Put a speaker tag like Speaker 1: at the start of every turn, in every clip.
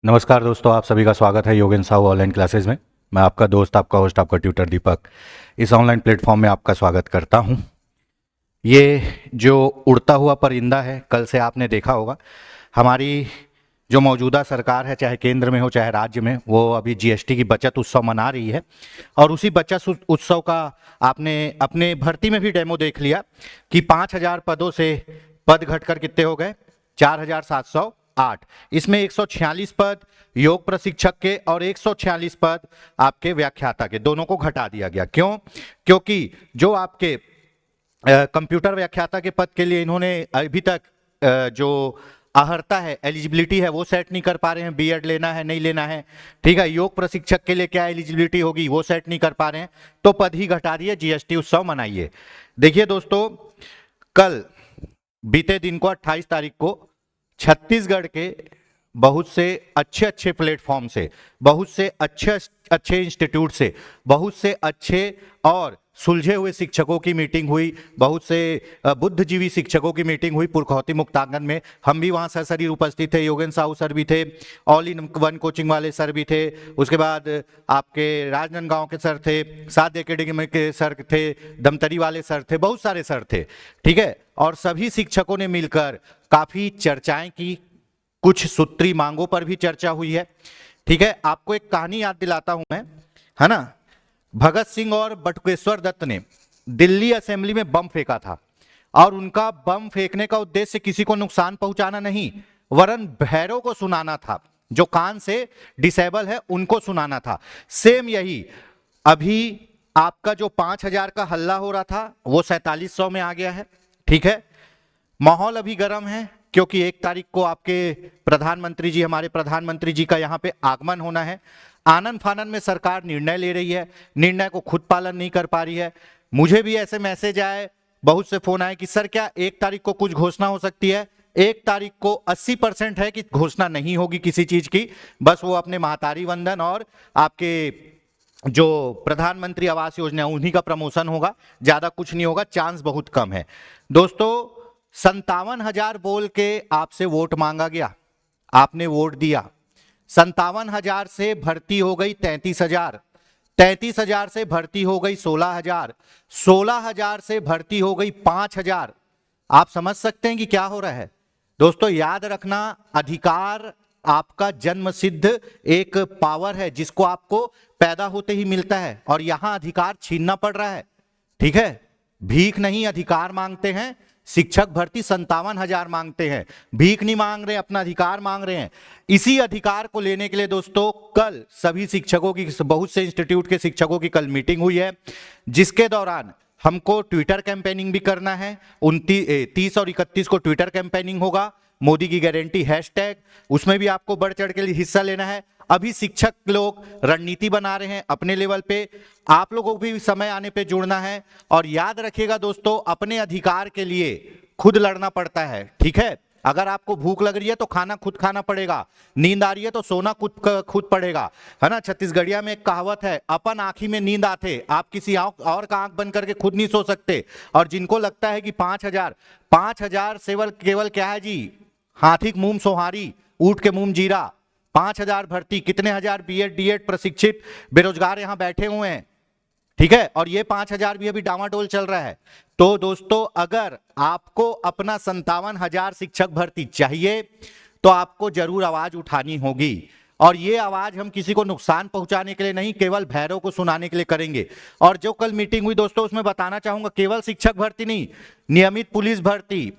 Speaker 1: नमस्कार दोस्तों, आप सभी का स्वागत है योगेन साहू ऑनलाइन क्लासेस में। मैं आपका दोस्त, आपका होस्ट, आपका ट्यूटर दीपक इस ऑनलाइन प्लेटफॉर्म में आपका स्वागत करता हूं। ये जो उड़ता हुआ परिंदा है, कल से आपने देखा होगा, हमारी जो मौजूदा सरकार है, चाहे केंद्र में हो चाहे राज्य में, वो अभी जीएसटी की बचत उत्सव मना रही है। और उसी बचत उत्सव का आपने अपने भर्ती में भी डेमो देख लिया कि 5,000 पदों से पद घटकर कितने हो गए, 4,708। इसमें 146 पद योग प्रशिक्षक के और 146 पद आपके व्याख्याता के, दोनों को घटा दिया गया। क्यों? क्योंकि जो आपके कंप्यूटर व्याख्याता के पद के लिए इन्होंने अभी तक जो अहर्ता है, एलिजिबिलिटी है, वो सेट नहीं कर पा रहे हैं। बीएड लेना है नहीं लेना है, ठीक है। योग प्रशिक्षक के लिए क्या एलिजिबिलिटी होगी वो सेट नहीं कर पा रहे हैं, तो पद ही घटा दिए। जीएसटी उत्सव मनाइए। देखिए दोस्तों, कल बीते दिन को 28 तारीख को छत्तीसगढ़ के बहुत से अच्छे प्लेटफॉर्म से, बहुत से अच्छे इंस्टीट्यूट से, बहुत से अच्छे और सुलझे हुए शिक्षकों की मीटिंग हुई, बहुत से बुद्धिजीवी शिक्षकों की मीटिंग हुई पुरखौती मुक्तांगन में। हम भी वहाँ सशरीर उपस्थित थे। योगेन साहू सर भी थे, ऑल इन वन कोचिंग वाले सर भी थे, उसके बाद आपके राजनांदगांव के सर थे, साध्य एकेडमी के सर थे, दमतरी वाले सर थे, बहुत सारे सर थे, ठीक है। और सभी शिक्षकों ने मिलकर काफ़ी चर्चाएं की, कुछ सूत्री मांगों पर भी चर्चा हुई है, ठीक है। आपको एक कहानी याद दिलाता हूं मैं, है ना। भगत सिंह और बटुकेश्वर दत्त ने दिल्ली असेंबली में बम फेंका था, और उनका बम फेंकने का उद्देश्य किसी को नुकसान पहुंचाना नहीं, वरन भैरव को सुनाना था, जो कान से डिसेबल है उनको सुनाना था। सेम यही अभी आपका जो 5,000 का हल्ला हो रहा था वो 4700 में आ गया है, ठीक है। माहौल अभी गर्म है, क्योंकि 1 तारीख को आपके प्रधानमंत्री जी, हमारे प्रधानमंत्री जी का यहाँ पे आगमन होना है। आनन फानन में सरकार निर्णय ले रही है, निर्णय को खुद पालन नहीं कर पा रही है। मुझे भी ऐसे मैसेज आए, बहुत से फोन आए कि सर क्या 1 तारीख को कुछ घोषणा हो सकती है? 1 तारीख को 80% है कि घोषणा नहीं होगी किसी चीज की, बस वो अपने महतारी वंदन और आपके जो प्रधानमंत्री आवास योजना उन्हीं का प्रमोशन होगा, ज्यादा कुछ नहीं होगा, चांस बहुत कम है। दोस्तों, 57,000 बोल के आपसे वोट मांगा गया, आपने वोट दिया। 57,000 से भर्ती हो गई 33,000, 33,000 से भर्ती हो गई 16,000, 16,000 से भर्ती हो गई 5,000। आप समझ सकते हैं कि क्या हो रहा है। दोस्तों याद रखना, अधिकार आपका जन्म सिद्ध एक पावर है जिसको आपको पैदा होते ही मिलता है, और यहां अधिकार छीनना पड़ रहा है, ठीक है। भीख नहीं, अधिकार मांगते हैं। शिक्षक भर्ती 57,000 मांगते हैं, भीख नहीं मांग रहे, अपना अधिकार मांग रहे हैं। इसी अधिकार को लेने के लिए दोस्तों कल सभी शिक्षकों की, बहुत से इंस्टीट्यूट के शिक्षकों की कल मीटिंग हुई है, जिसके दौरान हमको ट्विटर कैंपेनिंग भी करना है। 30 और 31 को ट्विटर कैंपेनिंग होगा, मोदी की गारंटी हैशटैग, उसमें भी आपको बढ़ चढ़ के हिस्सा लेना है। अभी शिक्षक लोग रणनीति बना रहे हैं अपने लेवल पे, आप लोगों को भी समय आने पे जुड़ना है। और याद रखिएगा दोस्तों, अपने अधिकार के लिए खुद लड़ना पड़ता है, ठीक है। अगर आपको भूख लग रही है तो खाना खुद खाना पड़ेगा, नींद आ रही है तो सोना खुद पड़ेगा, है ना। छत्तीसगढ़िया में एक कहावत है, अपन आंखी में नींद आते, आप किसी और का आंख बंद करके खुद नहीं सो सकते। और जिनको लगता है कि 5,000 केवल क्या है जी, हाथी के मुंह सोहारी, ऊंट के मुंह जीरा। 5,000 भर्ती, कितने हजार बीएड डीएड प्रशिक्षित बेरोजगार यहां बैठे हुए हैं, ठीक है। और ये 5,000 भी अभी डामाडोल चल रहा है। तो दोस्तों अगर आपको अपना 57,000 शिक्षक भर्ती चाहिए तो आपको जरूर आवाज उठानी होगी, और ये आवाज हम किसी को नुकसान पहुंचाने के लिए नहीं, केवल भैरव को सुनाने के लिए करेंगे। और जो कल मीटिंग हुई दोस्तों, उसमें बताना चाहूंगा, केवल शिक्षक भर्ती नहीं, नियमित पुलिस भर्ती,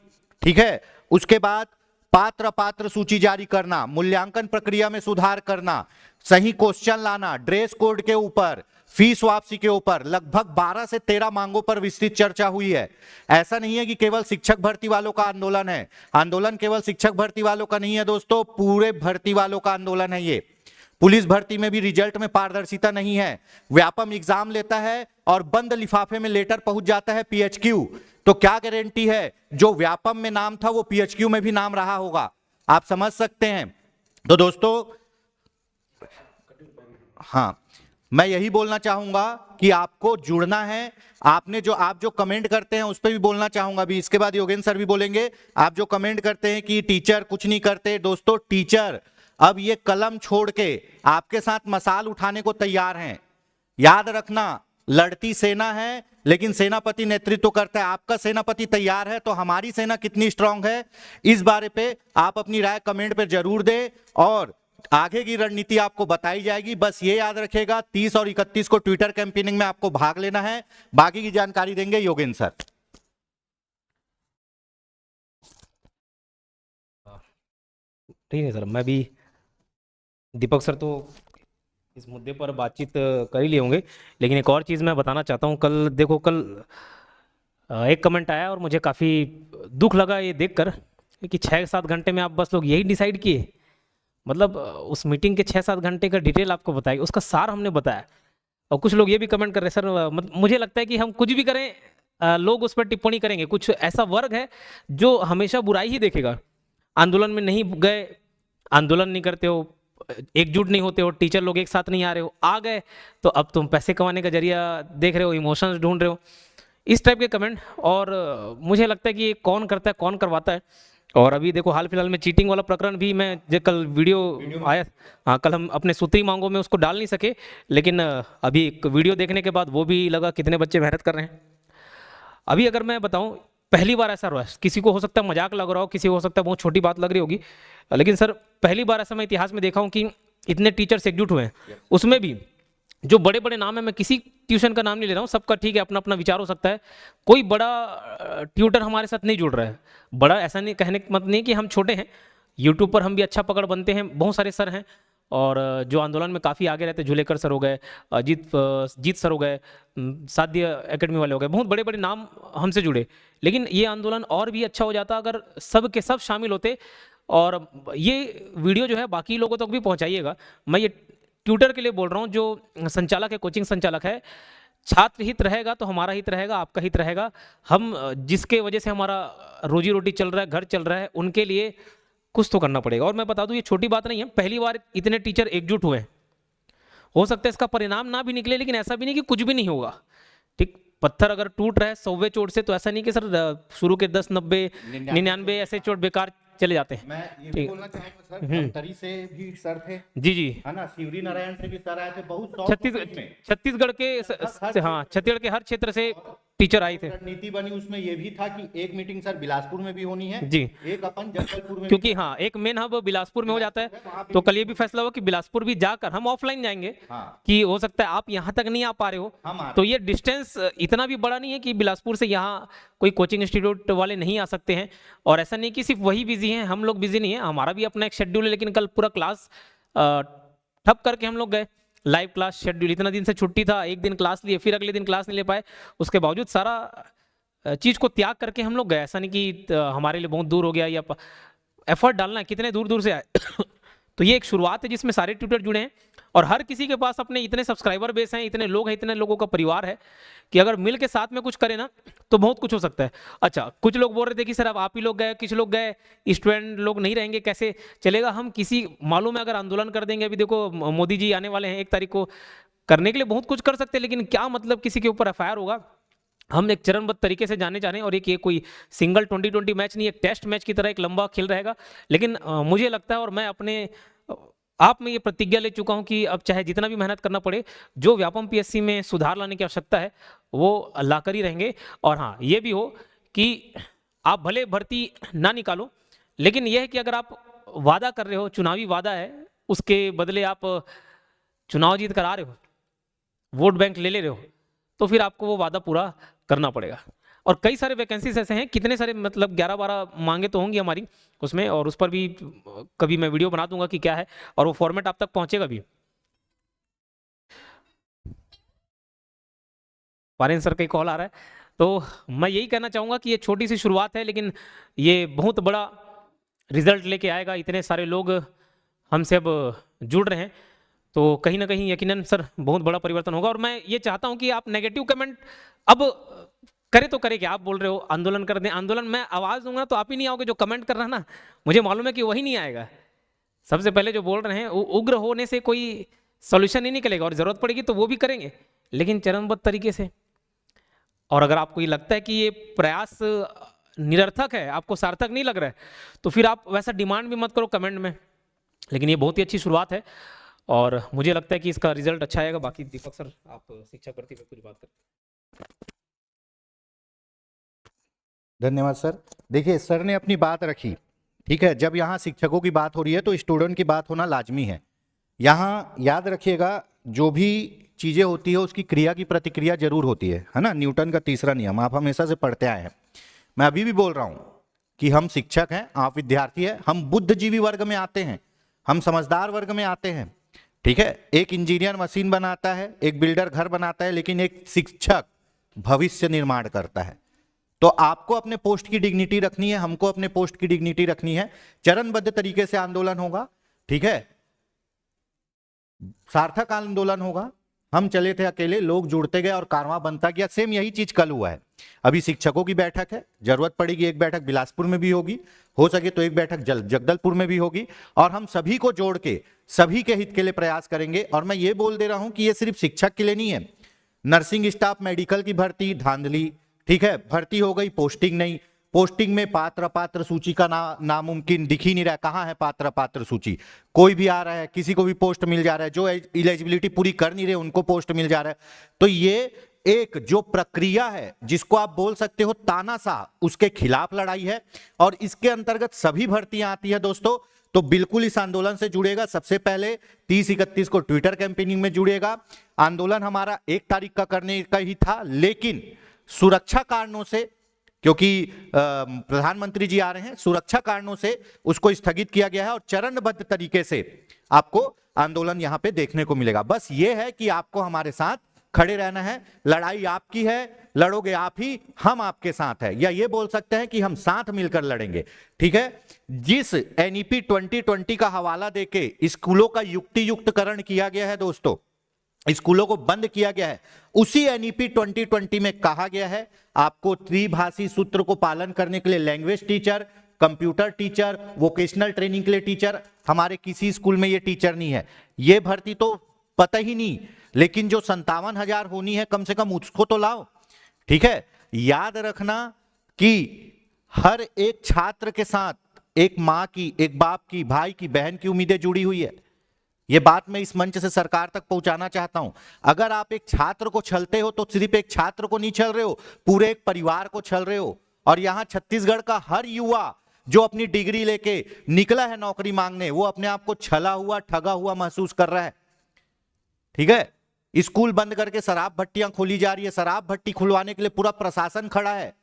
Speaker 1: ठीक है। उसके बाद पात्र सूची जारी करना, मूल्यांकन प्रक्रिया में सुधार करना, सही क्वेश्चन लाना, ड्रेस कोड के ऊपर, फीस वापसी के ऊपर, लगभग 12 से 13 मांगों पर विस्तृत चर्चा हुई है। ऐसा नहीं है कि केवल शिक्षक भर्ती वालों का आंदोलन है, आंदोलन केवल शिक्षक भर्ती वालों का नहीं है दोस्तों, पूरे भर्ती वालों का आंदोलन है ये। पुलिस भर्ती में भी रिजल्ट में पारदर्शिता नहीं है, व्यापम एग्जाम लेता है और बंद लिफाफे में लेटर पहुंच जाता है पीएचक्यू। तो क्या गारंटी है जो व्यापम में नाम था वो पीएचक्यू में भी नाम रहा होगा, आप समझ सकते हैं। तो दोस्तों हाँ, मैं यही बोलना चाहूंगा कि आपको जुड़ना है। आपने आप जो कमेंट करते हैं उस पर भी बोलना चाहूंगा, अभी इसके बाद योगेंद्र सर भी बोलेंगे। आप जो कमेंट करते हैं कि टीचर कुछ नहीं करते, दोस्तों टीचर अब ये कलम छोड़ के आपके साथ मसाल उठाने को तैयार हैं। याद रखना, लड़ती सेना है लेकिन सेनापति नेतृत्व करता है। आपका सेनापति तैयार है तो हमारी सेना कितनी स्ट्रांग है, इस बारे पे आप अपनी राय कमेंट पे जरूर दें और आगे की रणनीति आपको बताई जाएगी। बस ये याद रखेगा 30 और 31 को ट्विटर कैंपेनिंग में आपको भाग लेना है। बाकी की जानकारी देंगे योगेंद्र सर।
Speaker 2: ठीक है सर, मैं भी दीपक सर तो इस मुद्दे पर बातचीत कर ही लिए होंगे, लेकिन एक और चीज़ मैं बताना चाहता हूँ। कल देखो, कल एक कमेंट आया और मुझे काफ़ी दुख लगा ये देखकर कि 6-7 घंटे में आप बस लोग यही डिसाइड किए। मतलब उस मीटिंग के 6-7 घंटे का डिटेल आपको बताया, उसका सार हमने बताया। और कुछ लोग ये भी कमेंट कर रहे हैं सर, मुझे लगता है कि हम कुछ भी करें लोग उस पर टिप्पणी करेंगे। कुछ ऐसा वर्ग है जो हमेशा बुराई ही देखेगा। आंदोलन में नहीं गए, आंदोलन नहीं करते हो, एकजुट नहीं होते हो, टीचर लोग एक साथ नहीं आ रहे हो, आ गए तो अब तुम पैसे कमाने का जरिया देख रहे हो, इमोशंस ढूंढ रहे हो, इस टाइप के कमेंट। और मुझे लगता है कि ये कौन करता है, कौन करवाता है। और अभी देखो हाल फिलहाल में चीटिंग वाला प्रकरण भी, मैं कल वीडियो आया, हाँ कल हम अपने सूत्री मांगों में उसको डाल नहीं सके, लेकिन अभी वीडियो देखने के बाद वो भी लगा कितने बच्चे मेहनत कर रहे हैं। अभी अगर मैं बताऊं, पहली बार ऐसा रहा है, किसी को हो सकता है मजाक लग रहा हो, किसी को हो सकता है बहुत छोटी बात लग रही होगी, लेकिन सर पहली बार ऐसा मैं इतिहास में देखा हूं कि इतने टीचर्स एकजुट हुए हैं। उसमें भी जो बड़े बड़े नाम है, मैं किसी ट्यूशन का नाम नहीं ले रहा हूँ, सबका ठीक है, अपना अपना विचार हो सकता है। कोई बड़ा ट्यूटर हमारे साथ नहीं जुड़ रहा है। बड़ा ऐसा नहीं कहने का मतलब नहीं कि हम छोटे हैं, यूट्यूब पर हम भी अच्छा पकड़ बनते हैं, बहुत सारे सर हैं। और जो आंदोलन में काफ़ी आगे रहते, झुलेकर सर हो गए, जीत सर हो गए, साध्य एकेडमी वाले हो गए, बहुत बड़े बड़े नाम हमसे जुड़े। लेकिन ये आंदोलन और भी अच्छा हो जाता अगर सब के सब शामिल होते। और ये वीडियो जो है बाकी लोगों तक भी पहुंचाइएगा। मैं ये ट्यूटर के लिए बोल रहा हूँ, जो संचालक है, कोचिंग संचालक है, छात्र हित रहेगा तो हमारा हित रहेगा, आपका हित रहेगा। हम जिसके वजह से हमारा रोजी रोटी चल रहा है, घर चल रहा है, उनके लिए कुछ तो करना पड़ेगा। और मैं बता दूं, ये छोटी बात नहीं है, पहली बार इतने टीचर एकजुट हुए। हो सकता है इसका परिणाम ना भी निकले, लेकिन ऐसा भी नहीं कि कुछ भी नहीं होगा। ठीक, पत्थर अगर टूट रहा है 100वें चोट से, तो ऐसा नहीं कि सर शुरू के 10, 90, 99 ऐसे चोट बेकार चले जाते हैं।
Speaker 1: मैं ये भी बोलना चाहूंगा सर, धमतरी से भी सर थे,
Speaker 2: जी जी,
Speaker 1: है ना, शिवरी नारायण से भी सर आए थे, बहुत
Speaker 2: छत्तीसगढ़ के, हाँ छत्तीसगढ़ के हर क्षेत्र से टीचर आए थे।
Speaker 1: रणनीति बनी उसमें ये भी था कि एक मीटिंग सर बिलासपुर में भी होनी है
Speaker 2: जी,
Speaker 1: एक अपन जगदलपुर में,
Speaker 2: क्योंकि हाँ एक मेन हब बिलासपुर में हो जाता है। तो कल ये भी फैसला हुआ कि बिलासपुर भी जाकर हम ऑफलाइन जाएंगे।
Speaker 1: हाँ।
Speaker 2: कि हो सकता है आप यहाँ तक नहीं आ पा रहे हो, तो ये डिस्टेंस इतना भी बड़ा नहीं है कि बिलासपुर से यहाँ कोई कोचिंग इंस्टीट्यूट वाले नहीं आ सकते हैं। और ऐसा नहीं कि सिर्फ वही बिजी हैं, हम लोग बिजी नहीं है, हमारा भी अपना एक शेड्यूल है। लेकिन कल पूरा क्लास ठप करके हम लोग गए, लाइव क्लास शेड्यूल। इतना दिन से छुट्टी था, एक दिन क्लास लिए, फिर अगले दिन क्लास नहीं ले पाए, उसके बावजूद सारा चीज़ को त्याग करके हम लोग गए। ऐसा नहीं कि हमारे लिए बहुत दूर हो गया या एफर्ट डालना है, कितने दूर दूर से आए। तो ये एक शुरुआत है जिसमें सारे ट्यूटर जुड़े हैं और हर किसी के पास अपने इतने सब्सक्राइबर बेस हैं, इतने लोग हैं, इतने लोगों का परिवार है कि अगर मिल के साथ में कुछ करें ना तो बहुत कुछ हो सकता है। अच्छा, कुछ लोग बोल रहे थे कि सर अब आप ही लोग गए, कुछ लोग गए, स्टूडेंट लोग नहीं रहेंगे, कैसे चलेगा? हम किसी मालूम है अगर आंदोलन कर देंगे, अभी देखो मोदी जी आने वाले हैं 1 तारीख को, करने के लिए बहुत कुछ कर सकते हैं, लेकिन क्या मतलब किसी के ऊपर एफआईआर होगा? हम एक चरणबद्ध तरीके से जाने चाह रहे हैं। और एक ये कोई सिंगल 2020 मैच नहीं, एक टेस्ट मैच की तरह एक लंबा खेल रहेगा। लेकिन मुझे लगता है और मैं अपने आप में ये प्रतिज्ञा ले चुका हूं कि अब चाहे जितना भी मेहनत करना पड़े, जो व्यापम पीएससी में सुधार लाने की आवश्यकता है वो लाकर ही रहेंगे। और हाँ, ये भी हो कि आप भले भर्ती ना निकालो, लेकिन यह है कि अगर आप वादा कर रहे हो, चुनावी वादा है, उसके बदले आप चुनाव जीत कर आ रहे हो, वोट बैंक ले रहे हो, तो फिर आपको वो वादा पूरा करना पड़ेगा। और कई सारे वैकेंसीज ऐसे हैं, कितने सारे, मतलब 11-12 मांगे तो होंगी हमारी उसमें, और उस पर भी कभी मैं वीडियो बना दूंगा कि क्या है, और वो फॉर्मेट आप तक पहुंचेगा भी। पारेन सर का कॉल आ रहा है, तो मैं यही कहना चाहूंगा कि ये छोटी सी शुरुआत है, लेकिन ये बहुत बड़ा रिजल्ट लेके आएगा। इतने सारे लोग हमसे अब जुड़ रहे हैं, तो कहीं ना कहीं यकीनन सर बहुत बड़ा परिवर्तन होगा। और मैं ये चाहता हूं कि आप नेगेटिव कमेंट अब करे तो करे क्या? आप बोल रहे हो आंदोलन कर दें, आंदोलन मैं आवाज दूंगा तो आप ही नहीं आओगे, जो कमेंट कर रहा है ना, मुझे मालूम है कि वही नहीं आएगा। सबसे पहले जो बोल रहे हैं, उग्र होने से कोई सोल्यूशन नहीं निकलेगा, और जरूरत पड़ेगी तो वो भी करेंगे, लेकिन चरणबद्ध तरीके से। और अगर आपको ये लगता है कि ये प्रयास निरर्थक है, आपको सार्थक नहीं लग रहा है, तो फिर आप वैसा डिमांड भी मत करो कमेंट में लेकिन ये बहुत ही अच्छी शुरुआत है और मुझे लगता है कि इसका रिजल्ट अच्छा आएगा। बाकी दीपक सर आप शिक्षा भर्ती पे कुछ बात करें।
Speaker 1: धन्यवाद सर। देखिए सर ने अपनी बात रखी, ठीक है। जब यहाँ शिक्षकों की बात हो रही है तो स्टूडेंट की बात होना लाजमी है। यहाँ याद रखिएगा, जो भी चीज़ें होती है उसकी क्रिया की प्रतिक्रिया जरूर होती है ना। न्यूटन का तीसरा नियम आप हमेशा से पढ़ते आए हैं। मैं अभी भी बोल रहा हूँ कि हम शिक्षक हैं, आप विद्यार्थी हैं, हम बुद्धिजीवी वर्ग में आते हैं, हम समझदार वर्ग में आते हैं, ठीक है। एक इंजीनियर मशीन बनाता है, एक बिल्डर घर बनाता है, लेकिन एक शिक्षक भविष्य निर्माण करता है। तो आपको अपने पोस्ट की डिग्निटी रखनी है, हमको अपने पोस्ट की डिग्निटी रखनी है। चरणबद्ध तरीके से आंदोलन होगा, ठीक है, सार्थक आंदोलन होगा। हम चले थे अकेले, लोग जुड़ते गए और कारवां बनता गया। सेम यही चीज कल हुआ है। अभी शिक्षकों की बैठक है, जरूरत पड़ेगी एक बैठक बिलासपुर में भी होगी, हो सके तो एक बैठक जगदलपुर में भी होगी, और हम सभी को जोड़ के सभी के हित के लिए प्रयास करेंगे। और मैं ये बोल दे रहा हूं कि ये सिर्फ शिक्षक के लिए नहीं है। नर्सिंग स्टाफ, मेडिकल की भर्ती धांधली, ठीक है, भर्ती हो गई, पोस्टिंग नहीं। पोस्टिंग में पात्र अपात्र सूची का नामुमकिन दिख ही नहीं रहा। कहां है पात्र अपात्र सूची? कोई भी आ रहा है, किसी को भी पोस्ट मिल जा रहा है, जो एलिजिबिलिटी पूरी कर नहीं रहे उनको पोस्ट मिल जा रहा है। तो ये एक जो प्रक्रिया है, जिसको आप बोल सकते हो तानाशाह, उसके खिलाफ लड़ाई है। और इसके अंतर्गत सभी भर्तियां आती है दोस्तों। तो बिल्कुल इस आंदोलन से जुड़ेगा। सबसे पहले 30-31 को ट्विटर कैंपेनिंग में जुड़ेगा। आंदोलन हमारा 1 तारीख का करने का ही था, लेकिन सुरक्षा कारणों से, क्योंकि प्रधानमंत्री जी आ रहे हैं, सुरक्षा कारणों से उसको स्थगित किया गया है। और चरणबद्ध तरीके से आपको आंदोलन यहां पे देखने को मिलेगा। बस ये है कि आपको हमारे साथ खड़े रहना है। लड़ाई आपकी है, लड़ोगे आप ही, हम आपके साथ है, या ये बोल सकते हैं कि हम साथ मिलकर लड़ेंगे, ठीक है। जिस एनईपी 2020 का हवाला देके स्कूलों का युक्ति युक्तकरण किया गया है दोस्तों, स्कूलों को बंद किया गया है, उसी एनईपी 2020 में कहा गया है आपको त्रिभाषी सूत्र को पालन करने के लिए language teacher, computer teacher, vocational training के लिए टीचर। हमारे किसी स्कूल में ये टीचर नहीं है। ये भर्ती तो पता ही नहीं, लेकिन जो 57,000 होनी है कम से कम उसको तो लाओ, ठीक है। याद रखना कि हर एक छात्र के साथ एक मां की, एक बाप की, भाई की, बहन की उम्मीदें जुड़ी हुई है। यह बात मैं इस मंच से सरकार तक पहुंचाना चाहता हूं। अगर आप एक छात्र को छलते हो तो सिर्फ एक छात्र को नहीं छल रहे हो, पूरे एक परिवार को छल रहे हो। और यहां छत्तीसगढ़ का हर युवा जो अपनी डिग्री लेके निकला है नौकरी मांगने, वो अपने आप को छला हुआ, ठगा हुआ महसूस कर रहा है, ठीक है। स्कूल बंद करके शराब भट्टियां खोली जा रही है। शराब भट्टी खुलवाने के लिए पूरा प्रशासन खड़ा है,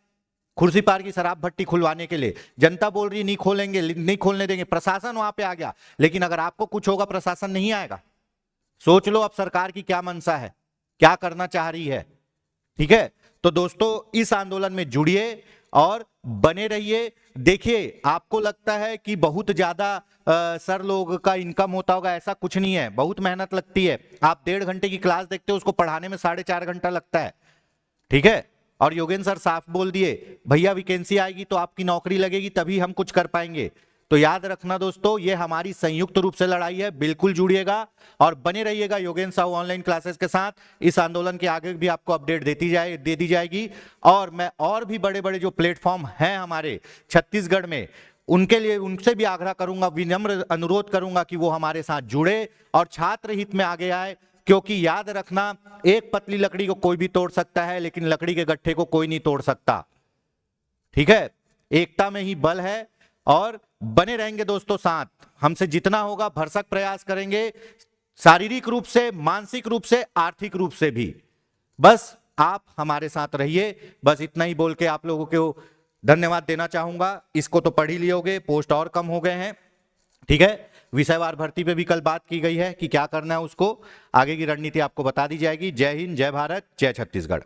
Speaker 1: खुर्सीपार की शराब भट्टी खुलवाने के लिए। जनता बोल रही है नहीं खोलेंगे, नहीं खोलने देंगे, प्रशासन वहां पे आ गया। लेकिन अगर आपको कुछ होगा, प्रशासन नहीं आएगा। सोच लो अब सरकार की क्या मंशा है, क्या करना चाह रही है, ठीक है। तो दोस्तों इस आंदोलन में जुड़िए और बने रहिए। देखिए आपको लगता है कि बहुत ज्यादा सर लोग का इनकम होता होगा, ऐसा कुछ नहीं है। बहुत मेहनत लगती है। आप 1.5 घंटे की क्लास देखते हो, उसको पढ़ाने में 4.5 घंटा लगता है, ठीक है। और योगेंद्र सर साफ बोल दिए, भैया वैकेंसी आएगी तो आपकी नौकरी लगेगी, तभी हम कुछ कर पाएंगे। तो याद रखना दोस्तों, ये हमारी संयुक्त रूप से लड़ाई है। बिल्कुल जुड़िएगा और बने रहिएगा योगेंद्र साहू ऑनलाइन क्लासेस के साथ। इस आंदोलन के आगे भी आपको अपडेट दे दी जाएगी। और मैं और भी बड़े बड़े जो प्लेटफॉर्म हैं हमारे छत्तीसगढ़ में, उनके लिए उनसे भी आग्रह करूंगा, विनम्र अनुरोध करूंगा कि वो हमारे साथ जुड़े और छात्र हित में आगे आए। क्योंकि याद रखना, एक पतली लकड़ी को कोई भी तोड़ सकता है, लेकिन लकड़ी के गट्ठे को कोई नहीं तोड़ सकता, ठीक है। एकता में ही बल है। और बने रहेंगे दोस्तों साथ, हमसे जितना होगा भरसक प्रयास करेंगे, शारीरिक रूप से, मानसिक रूप से, आर्थिक रूप से भी। बस आप हमारे साथ रहिए। बस इतना ही बोल के आप लोगों को धन्यवाद देना चाहूंगा। इसको तो पढ़ ही लियोगे, पोस्ट और कम हो गए हैं, ठीक है। विषयवार भर्ती पे भी कल बात की गई है कि क्या करना है, उसको आगे की रणनीति आपको बता दी जाएगी। जय हिंद, जय भारत, जय छत्तीसगढ़।